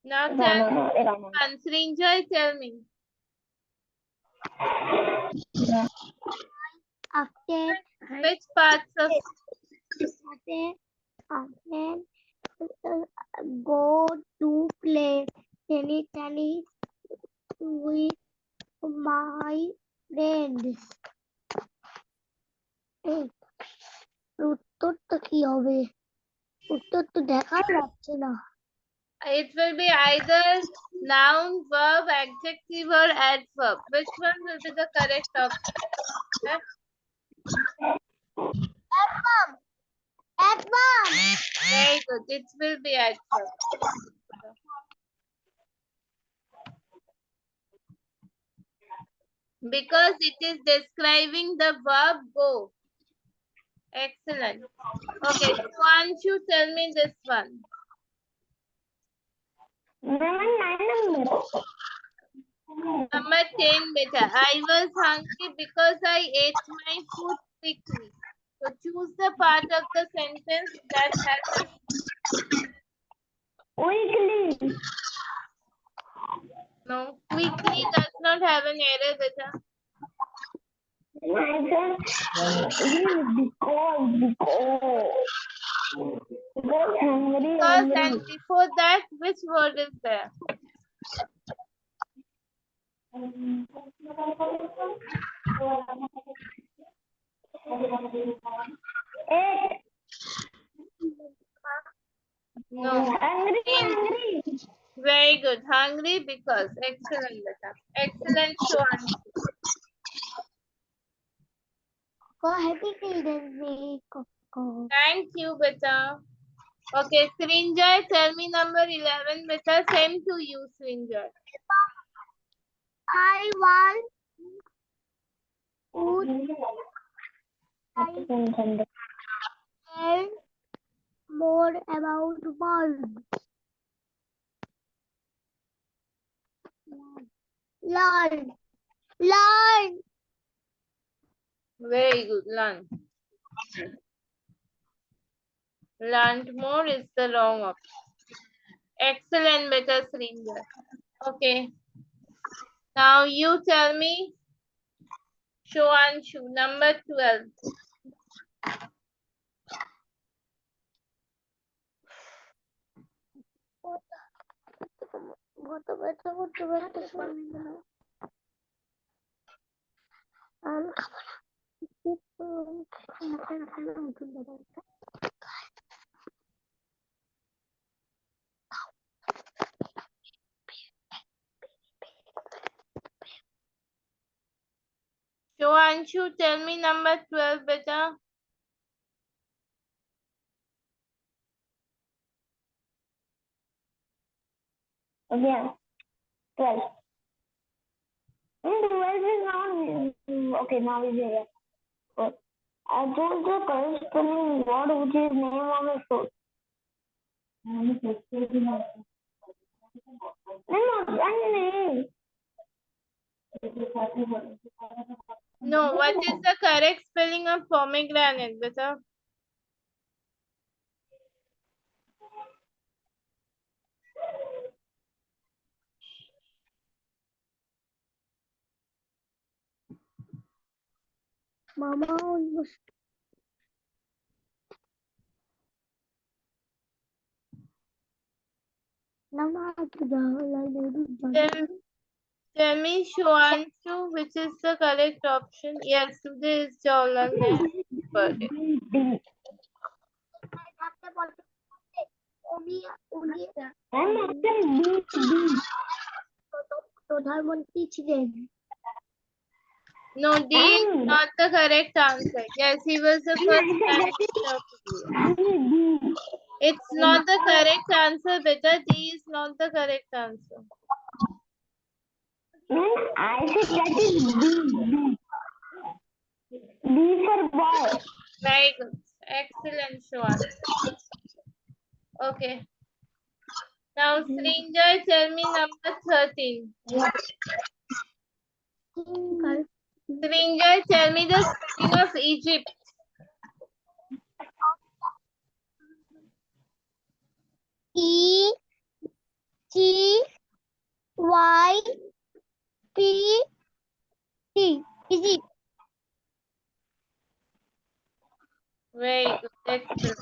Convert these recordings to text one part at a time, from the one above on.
Now tell me, answering Joy, tell me. After Which parts of go to play tennis with my friends. উত্তরটা কি হবে? উত্তর তো দেখা যাচ্ছে না। it will be either noun, verb, adjective or adverb. Which one will be the correct option? Adverb. Adverb. Very good. It will be adverb. Because it is describing the verb go. Excellent. Okay, Swanshu, tell me this one. Number 10, beta. I was hungry because I ate my food quickly. So choose the part of the sentence that has Quickly. no. Quickly does not have an error, beta. Because and before that, which word is there? No. Hungry. Very good. Hungry because. Excellent, beta. Excellent, Swanshu. Happy Children's Day, Coco. Thank you, beta. Okay, Srinjoy, tell me number 11, beta. Same to you, Srinjoy. I want learn more about world. Learn. Learn. Very good. Learn. Learned more is the wrong option. Excellent, beta Srinjoy. Okay. Now you tell me, Shoanshu, number 12. Shoanshu, tell me number 12, beta. Yeah. 12. 12 is not. Okay, now is here. I chose the corresponding word which is name of a source. No, what is the correct spelling of pomegranate, beta? Mama almost. Tell me, Shoanshu, which is the correct option? Yes, today is Jawahirlal Nehru's birthday. প্রধানমন্ত্রী ছিলেন। No, D is not the correct answer. Yes, he was the first prime minister of India. It's not the correct answer, beta. D is not the correct answer. I said that is B. B for boy. Very good. Excellent, Shwan. Okay. Now, Srinjoy, tell me number 13. Srinjoy, tell me the spelling of Egypt. Very good. Excellent.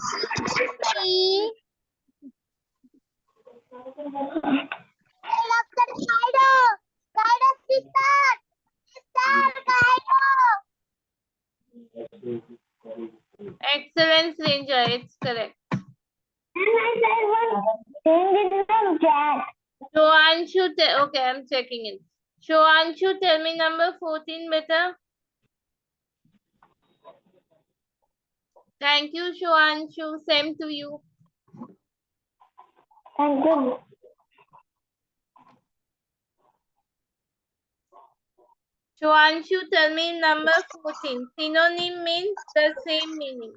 Excellent, Ranger. It's correct. Shoanshu, okay, I'm checking it. Shoanshu, tell me number 14, beta. Thank you, Shoanshu. Same to you. Thank you. Shoanshu, tell me number 14. Synonym means the same meaning.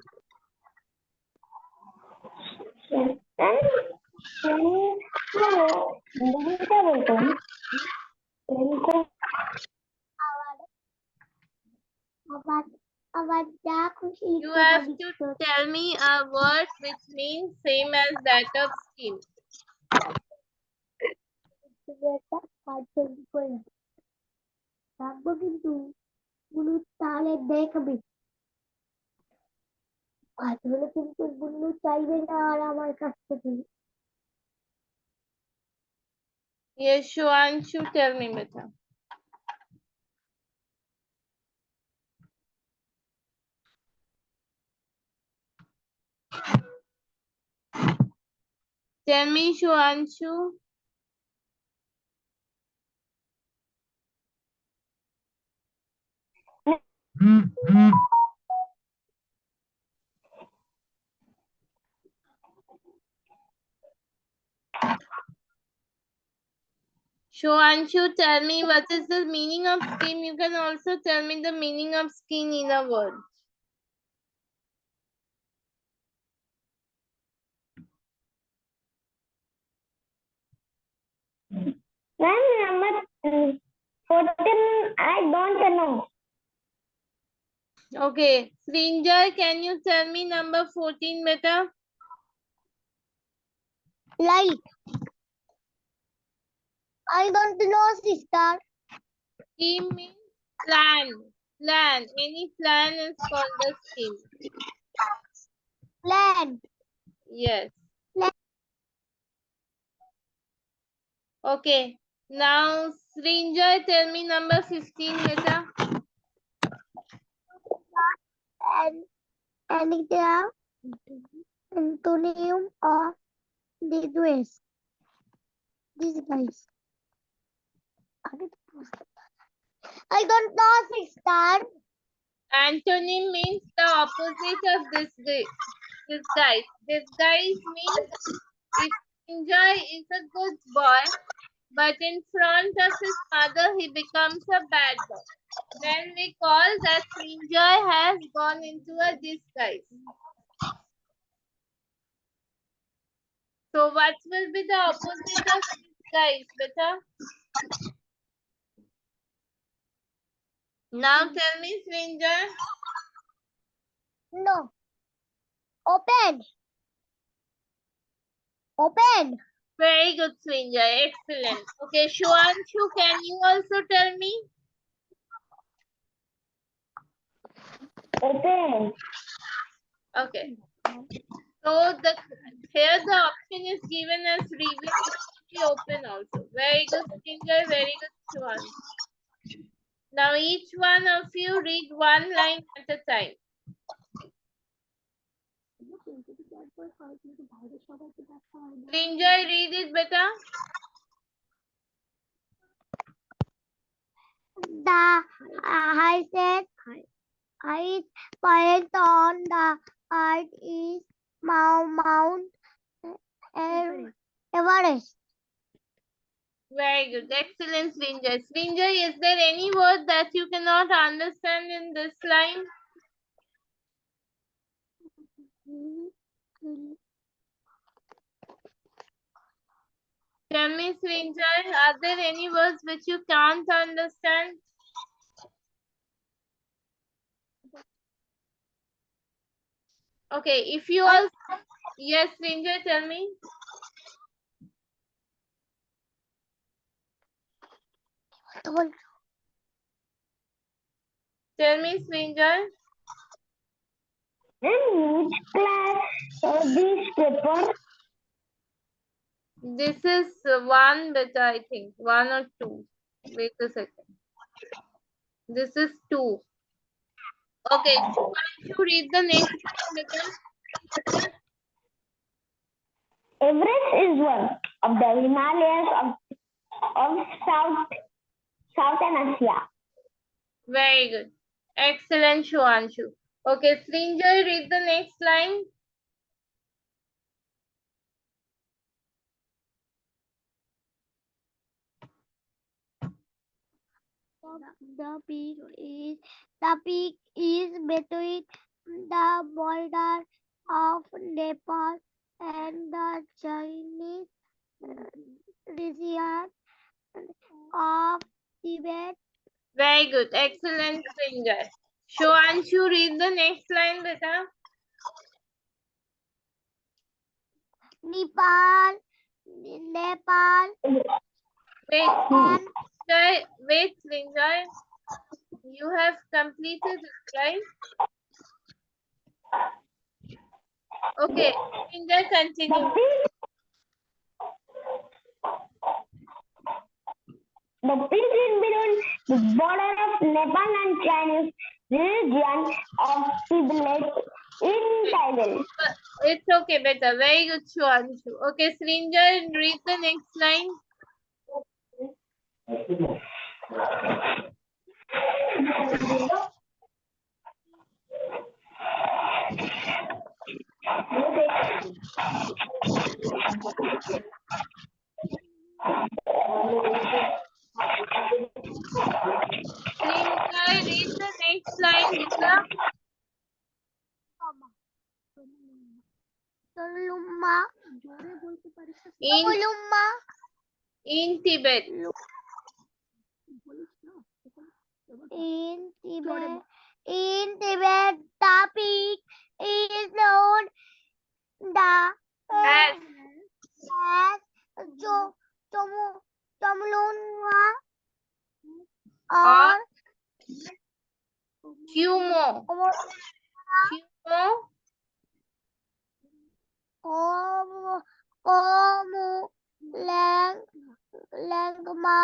You have to tell me a word which means same as that of scheme. Yes, Shoanshu, tell me, beta. Tell me, Shoanshu. Shoanshu, tell me what is the meaning of scheme. You can also tell me the meaning of scheme in a word. Number 14, I don't know. Okay, Srinjay, can you tell me number 14, beta? Light. I don't know, sister. Scheme means plan. Plan. Any plan is called a scheme. Plan. Yes. Okay. Now, Srinjay, tell me number 15, beta. Anita, Antonium, or Disgrace. Disgrace. I don't know, sister. Antonym means the opposite of disguise. Disguise means if Srinjay is a good boy, but in front of his mother he becomes a bad boy. Then we call that Srinjay has gone into a disguise. So what will be the opposite of disguise, beta? Now tell me, Srinjay. No. Open. Open. Very good, Srinjay. Excellent. Okay, Shuanshu, can you also tell me? Open. Okay. So here the option is given as reveal. It can be open also. Very good, Srinjay. Very good, Shuanshu. Now each one of you read one line at a time. Srinjay, read it, beta. The highest point on the earth is Mount Everest. Very good. Excellent, Srinjay. Srinjay, is there any word that you cannot understand in this line? Tell me, Srinjay, are there any words which you can't understand? Okay, if you all... Yes, Srinjay, tell me. Tell me, Srinjay. In which class these paper? This is one, but I think one or two. Wait a second. This is two. Okay, Shuanshu, read the next line, beta. Everest is one of the Himalayas of Southern Asia. Very good. Excellent, Shuanshu. Okay, Srinjoy, read the next line. The peak is between the border of Nepal and the Chinese region of Tibet. Very good. Excellent, Srinjoy. Shuanshu, read the next line, beta. Nepal. Wait, Srinjoy. You have completed it, right? Okay, Srinjoy, continue. The peak is between the border of Nepal and Chinese region of Tibet in Thailand. It's okay, beta. Very good, Shuanshu. Okay, Srinjoy, read the next line. Srinjoy, read the next line, beta. In Tibet. In Tibet, the peak is known As as Chomlunga or or Kumo. Kumo. Langma,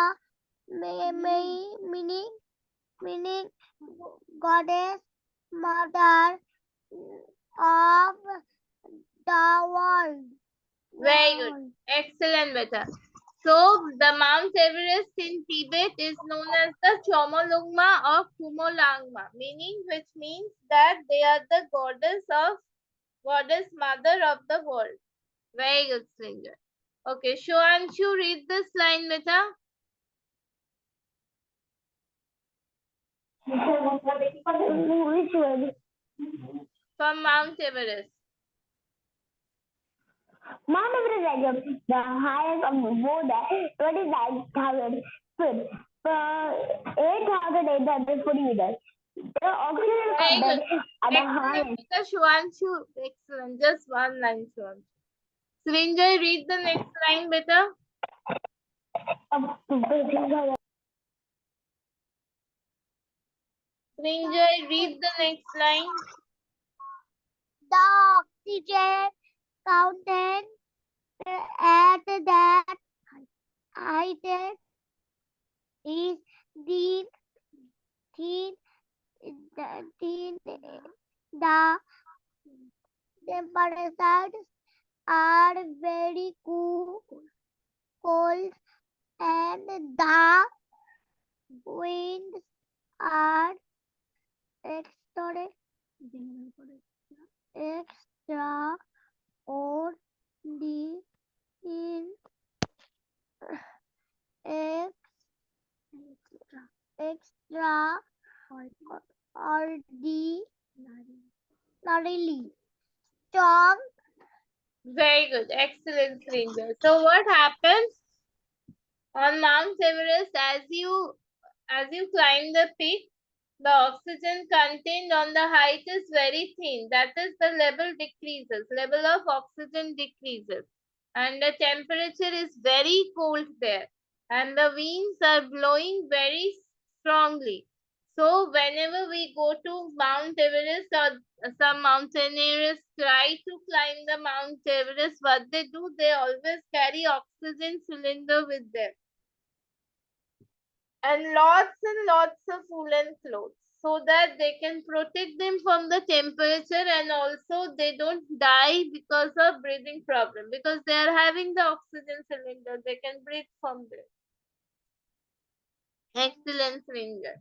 meaning goddess, mother of the world. Very good. Excellent, beta. So, the Mount Everest in Tibet is known as the Chomolungma or Kumolangma, which means that they are the goddess mother of the world. Very good, Sringer. Okay, Shuanshu, read this line, beta. Which was From Mount Everest. Mount Everest is the highest of more than 29,000 feet, 8,840 meters. The oxygen Very good. content at the highest. Excellent, beta. Shuanshu. Excellent. Just one line, Shuanshu. Srinjoy, read the next line, beta. Srinjoy, read the next line. The oxygen content at that height is thin, thin, thin. The temperatures are very cold, and the winds are extra, extra or the in ex, extra ordinarily strong. Very good. Excellent, Srinjoy. So what happens on Mount Everest as you climb the peak? The oxygen contained on the height is very thin. That is, the level decreases. Level of oxygen decreases. And the temperature is very cold there. And the winds are blowing very strongly. So whenever we go to Mount Everest or some mountaineers try to climb the Mount Everest, what they do, they always carry oxygen cylinder with them. And lots of woolen clothes so that they can protect them from the temperature, and also they don't die because of breathing problem, because they are having the oxygen cylinder, they can breathe from there. Excellent, Ringer.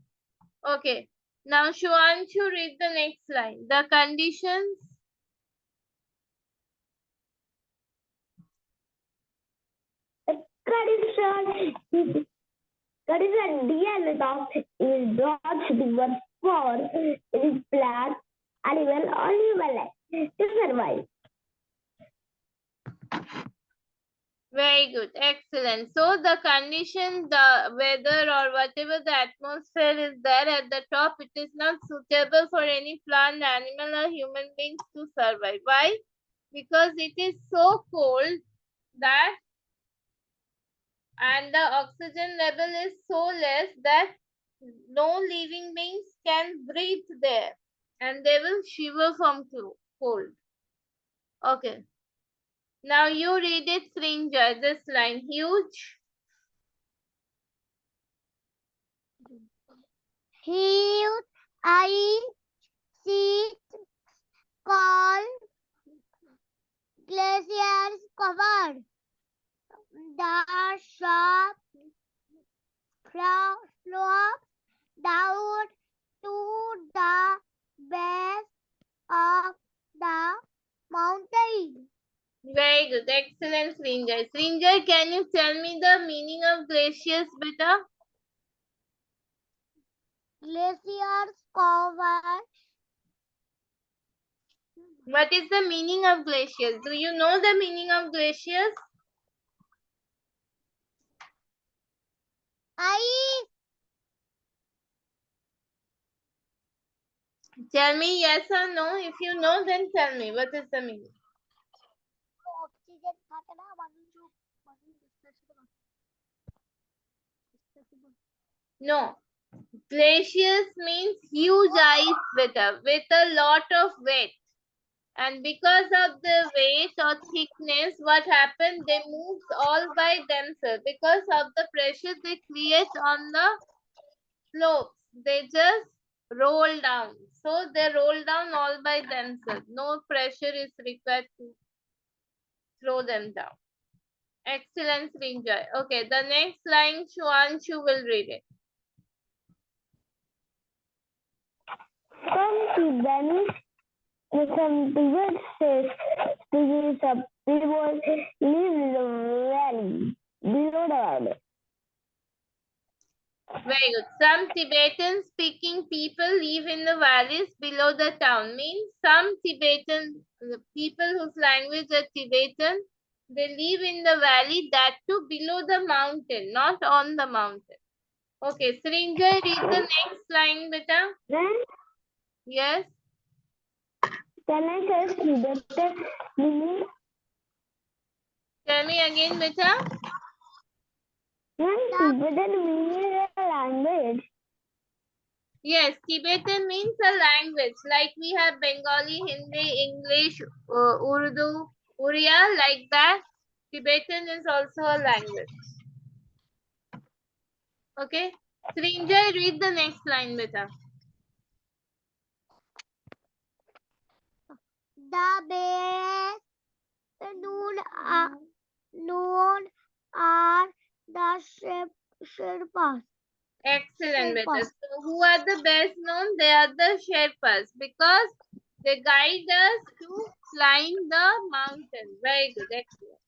Okay, now Shuanshu, read the next line. The conditions. The condition DNA of is George River for it is black, animal or human life to survive. Very good, excellent. So the condition, the weather or whatever the atmosphere is there at the top, it is not suitable for any plant, animal or human beings to survive. Why? Because it is so cold that, and the oxygen level is so less that no living beings can breathe there, and they will shiver from cold. Okay. Now you read it, Srinjoy, this line. Huge. Huge ice sheet called glaciers covered the sharp slope down to the base of the mountain. Very good. Excellent, Srinjoy. Srinjoy, can you tell me the meaning of glaciers, beta? Glaciers cover. What is the meaning of glaciers? Do you know the meaning of glaciers? Ice. Tell me yes or no. If you know, then tell me. What is the meaning? No. Glaciers means huge ice, beta, with a lot of weight. And because of the weight or thickness, what happened? They moved all by themselves. Because of the pressure they create on the slopes, they just roll down. So they roll down all by themselves. No pressure is required to throw them down. Excellent, Srinjoy. Okay, the next line, Shuanshu will read it. Some Venice, some people says species of people live in the valley below the valley. Very good. Some Tibetan speaking people live in the valleys below the town. Means some Tibetan people whose language is Tibetan, they live in the valley, that too below the mountain, not on the mountain. Okay, Srinjoy, read the next line, beta. Then Yes. can I say Tibetan meaning? Tell me again, beta. Then Tibetan meaning a language. Yes, Tibetan means a language. Like we have Bengali, Hindi, English, Urdu, Oriya, like that. Tibetan is also a language. Okay. Srinjoy, read the next line, beta. The bears known are the Sherpas. Excellent, beta. Sherpas. So who are the best known? They are the Sherpas, because they guide us to climb the mountain. Very good. Excellent.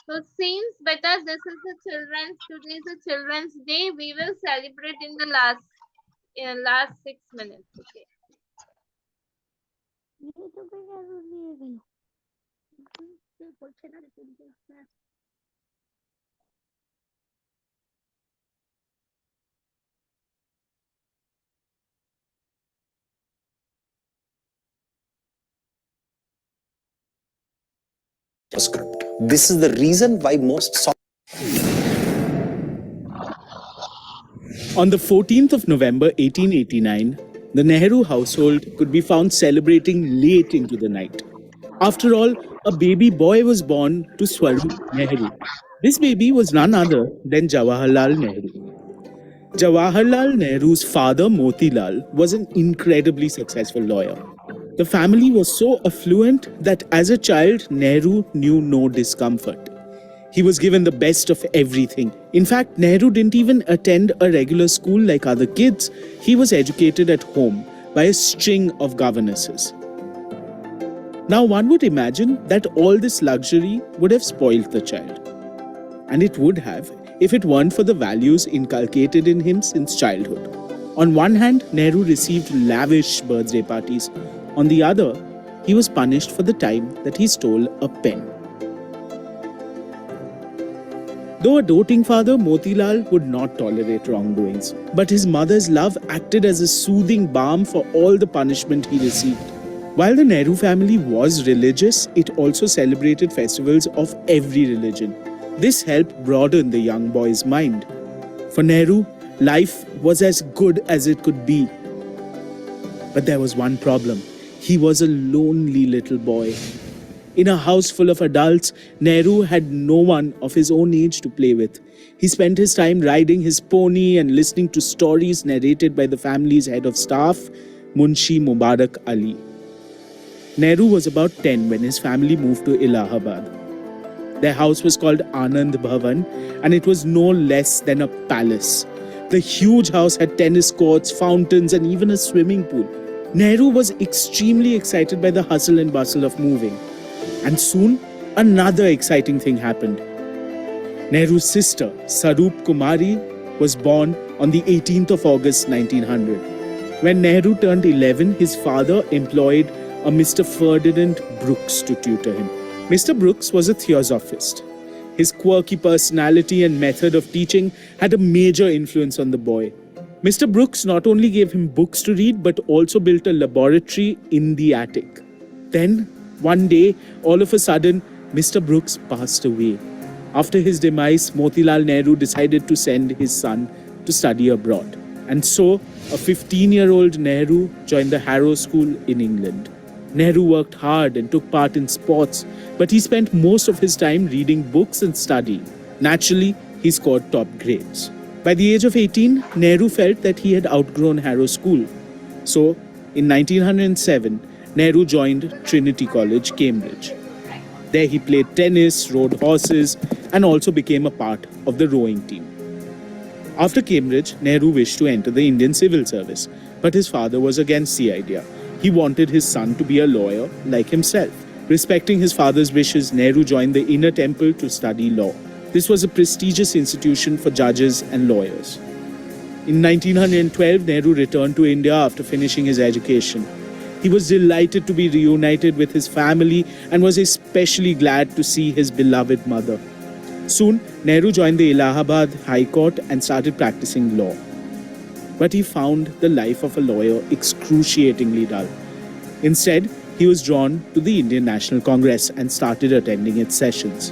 So since beta, this is the today is a children's day, we will celebrate in the last 6 minutes. Okay. Script. This is the reason why most On the 14th of November 1889, the Nehru household could be found celebrating late into the night. After all, a baby boy was born to Swarup Nehru. This baby was none other than Jawaharlal Nehru. Jawaharlal Nehru's father, Motilal, was an incredibly successful lawyer. The family was so affluent that as a child, Nehru knew no discomfort. He was given the best of everything. In fact, Nehru didn't even attend a regular school like other kids. He was educated at home by a string of governesses. Now, one would imagine that all this luxury would have spoiled the child. And it would have if it weren't for the values inculcated in him since childhood. On one hand, Nehru received lavish birthday parties. On the other, he was punished for the time that he stole a pen. Though a doting father, Motilal would not tolerate wrongdoings. But his mother's love acted as a soothing balm for all the punishment he received. While the Nehru family was religious, it also celebrated festivals of every religion. This helped broaden the young boy's mind. For Nehru, life was as good as it could be. But there was one problem. He was a lonely little boy. In a house full of adults, Nehru had no one of his own age to play with. He spent his time riding his pony and listening to stories narrated by the family's head of staff, Munshi Mubarak Ali. Nehru was about 10 when his family moved to Allahabad. Their house was called Anand Bhavan, and it was no less than a palace. The huge house had tennis courts, fountains, and even a swimming pool. Nehru was extremely excited by the hustle and bustle of moving. And soon, another exciting thing happened. Nehru's sister, Sarup Kumari, was born on the 18th of August 1900. When Nehru turned 11, his father employed a Mr. Ferdinand Brooks to tutor him. Mr. Brooks was a theosophist. His quirky personality and method of teaching had a major influence on the boy. Mr. Brooks not only gave him books to read, but also built a laboratory in the attic. Then, one day, all of a sudden, Mr. Brooks passed away. After his demise, Motilal Nehru decided to send his son to study abroad. And so, a 15-year-old Nehru joined the Harrow School in England. Nehru worked hard and took part in sports, but he spent most of his time reading books and studying. Naturally, he scored top grades. By the age of 18, Nehru felt that he had outgrown Harrow School. So, in 1907, Nehru joined Trinity College, Cambridge. There he played tennis, rode horses, and also became a part of the rowing team. After Cambridge, Nehru wished to enter the Indian Civil Service, but his father was against the idea. He wanted his son to be a lawyer like himself. Respecting his father's wishes, Nehru joined the Inner Temple to study law. This was a prestigious institution for judges and lawyers. In 1912, Nehru returned to India after finishing his education. He was delighted to be reunited with his family and was especially glad to see his beloved mother. Soon, Nehru joined the Allahabad High Court and started practicing law. But he found the life of a lawyer excruciatingly dull. Instead, he was drawn to the Indian National Congress and started attending its sessions.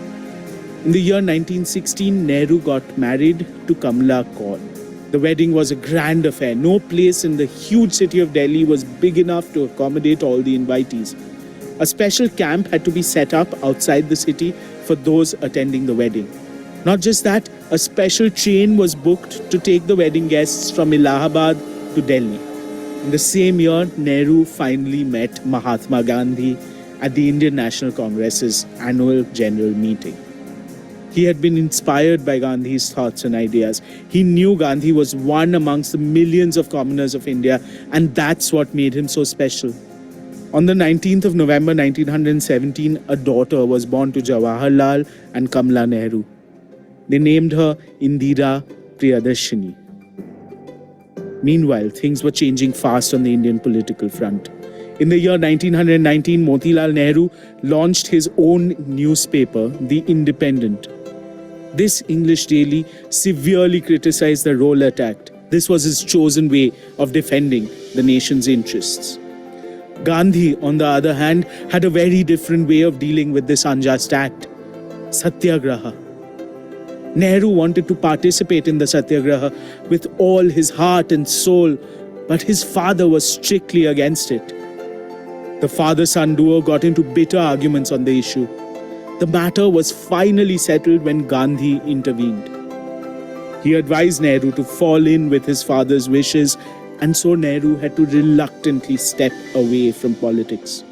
In the year 1916, Nehru got married to Kamala Kaur. The wedding was a grand affair. No place in the huge city of Delhi was big enough to accommodate all the invitees. A special camp had to be set up outside the city for those attending the wedding. Not just that, a special train was booked to take the wedding guests from Allahabad to Delhi. In the same year, Nehru finally met Mahatma Gandhi at the Indian National Congress's annual general meeting. He had been inspired by Gandhi's thoughts and ideas. He knew Gandhi was one amongst the millions of commoners of India, and that's what made him so special. On the 19th of November 1917, a daughter was born to Jawaharlal and Kamala Nehru. They named her Indira Priyadarshini. Meanwhile, things were changing fast on the Indian political front. In the year 1919, Motilal Nehru launched his own newspaper, The Independent. This English daily severely criticized the Rowlatt Act. This was his chosen way of defending the nation's interests. Gandhi, on the other hand, had a very different way of dealing with this unjust act. Satyagraha. Nehru wanted to participate in the satyagraha with all his heart and soul, but his father was strictly against it. The father-son duo got into bitter arguments on the issue. The matter was finally settled when Gandhi intervened. He advised Nehru to fall in with his father's wishes, and so Nehru had to reluctantly step away from politics.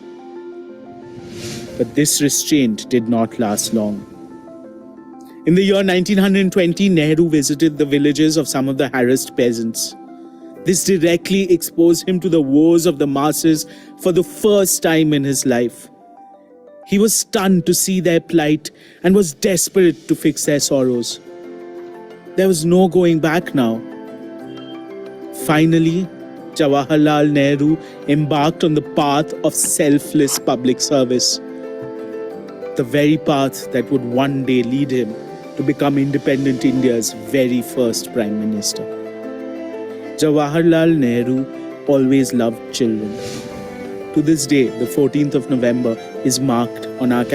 But this restraint did not last long. In the year 1920, Nehru visited the villages of some of the harassed peasants. This directly exposed him to the woes of the masses for the first time in his life. He was stunned to see their plight and was desperate to fix their sorrows. There was no going back now. Finally, Jawaharlal Nehru embarked on the path of selfless public service, the very path that would one day lead him to become independent India's very first Prime Minister. Jawaharlal Nehru always loved children. To this day, the 14th of November is marked on our